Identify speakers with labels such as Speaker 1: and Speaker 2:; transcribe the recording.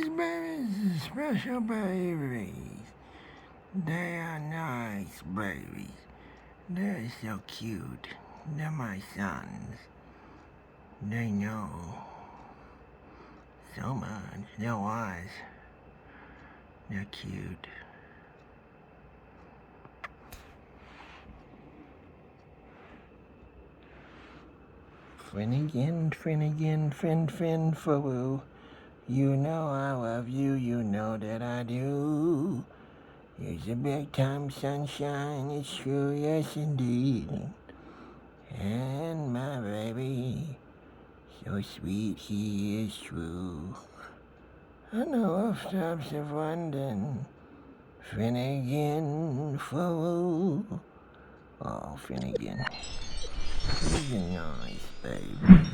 Speaker 1: babies, special babies. They are nice babies. They're so cute. They're my sons. They know so much. They're wise. They're cute. Finnegan, Faroo. You know I love you, you know that I do. He's a big time sunshine, it's true, yes indeed. And my baby, so sweet he is true. On the rooftops of London, Finnegan Faroo. Oh, Finnegan, he's a nice baby.